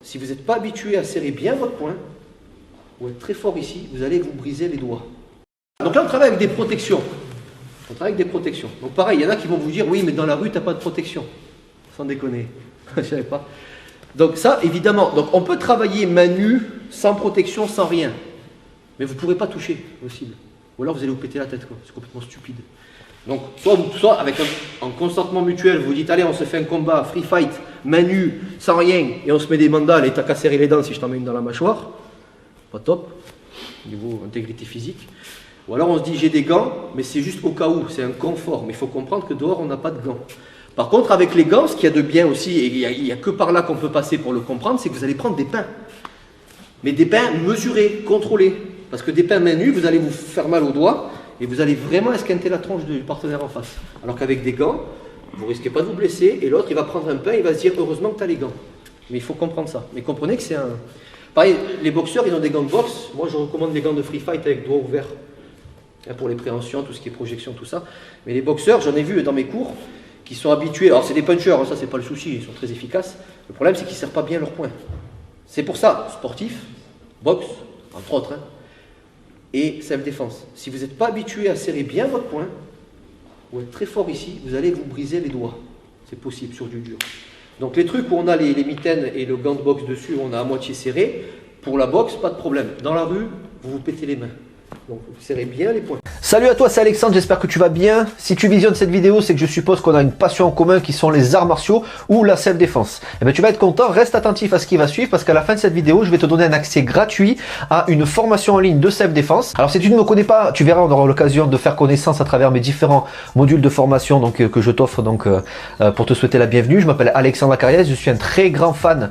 si vous n'êtes pas habitué à serrer bien votre poing, ou être très fort ici, vous allez vous briser les doigts. Donc là, on travaille avec des protections. On travaille avec des protections. Donc pareil, il y en a qui vont vous dire, oui, mais dans la rue, tu n'as pas de protection. Sans déconner. Je ne savais pas. Donc ça, évidemment, donc on peut travailler main nue, sans protection, sans rien. Mais vous ne pourrez pas toucher, possible. Ou alors vous allez vous péter la tête, quoi. C'est complètement stupide. Donc, soit avec un consentement mutuel, vous dites, allez, on se fait un combat, free fight, main nue, sans rien, et on se met des mandales, et t'as qu'à serrer les dents si je t'en mets une dans la mâchoire. Pas top, niveau intégrité physique. Ou alors on se dit, j'ai des gants, mais c'est juste au cas où, c'est un confort. Mais il faut comprendre que dehors, on n'a pas de gants. Par contre, avec les gants, ce qu'il y a de bien aussi, et il n'y a que par là qu'on peut passer pour le comprendre, c'est que vous allez prendre des pains. Mais des pains mesurés, contrôlés. Parce que des pains main nue, vous allez vous faire mal aux doigts, et vous allez vraiment esquinter la tronche du partenaire en face. Alors qu'avec des gants, vous ne risquez pas de vous blesser, et l'autre, il va prendre un pain, il va se dire, heureusement que tu as les gants. Mais il faut comprendre ça. Mais comprenez que c'est un... Pareil, les boxeurs, ils ont des gants de boxe. Moi, je recommande les gants de free fight avec doigts ouverts. Pour les préhensions, tout ce qui est projection, tout ça. Mais les boxeurs, j'en ai vu dans mes cours, qui sont habitués... Alors, c'est des punchers, hein, ça, c'est pas le souci, ils sont très efficaces. Le problème, c'est qu'ils ne serrent pas bien leurs poings. C'est pour ça, sportif, boxe, entre autres, hein, et self-défense. Si vous n'êtes pas habitué à serrer bien votre poing, ou être très fort ici, vous allez vous briser les doigts. C'est possible sur du dur. Donc les trucs où on a les mitaines et le gant de boxe dessus, on a à moitié serré, pour la boxe, pas de problème. Dans la rue, vous vous pétez les mains. Donc vous serrez bien les poings. Salut à toi, c'est Alexandre, j'espère que tu vas bien. Si tu visionnes cette vidéo, c'est que je suppose qu'on a une passion en commun qui sont les arts martiaux ou la self-défense. Et bien tu vas être content, reste attentif à ce qui va suivre parce qu'à la fin de cette vidéo, je vais te donner un accès gratuit à une formation en ligne de self-défense. Alors si tu ne me connais pas, tu verras, on aura l'occasion de faire connaissance à travers mes différents modules de formation que je t'offre pour te souhaiter la bienvenue. Je m'appelle Alexandre Acariès, je suis un très grand fan,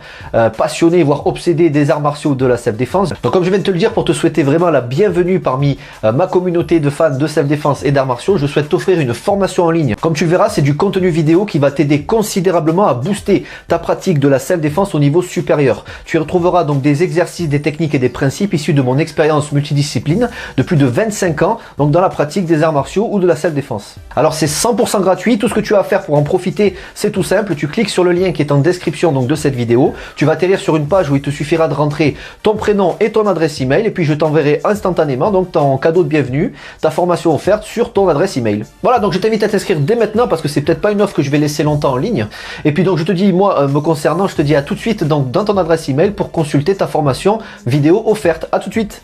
passionné, voire obsédé des arts martiaux de la self-défense. Donc comme je viens de te le dire, pour te souhaiter vraiment la bienvenue parmi ma communauté de fans de self-défense et d'arts martiaux, je souhaite t'offrir une formation en ligne. Comme tu le verras, c'est du contenu vidéo qui va t'aider considérablement à booster ta pratique de la self-défense au niveau supérieur. Tu y retrouveras donc des exercices, des techniques et des principes issus de mon expérience multidiscipline de plus de 25 ans donc dans la pratique des arts martiaux ou de la self-défense. Alors c'est 100% gratuit, tout ce que tu as à faire pour en profiter, c'est tout simple, tu cliques sur le lien qui est en description donc de cette vidéo, tu vas atterrir sur une page où il te suffira de rentrer ton prénom et ton adresse email et puis je t'enverrai instantanément donc ton cadeau de bienvenue, ta formation offerte sur ton adresse email. Voilà, donc je t'invite à t'inscrire dès maintenant parce que c'est peut-être pas une offre que je vais laisser longtemps en ligne. Et puis donc je te dis, moi me concernant, je te dis à tout de suite donc dans ton adresse email pour consulter ta formation vidéo offerte. À tout de suite.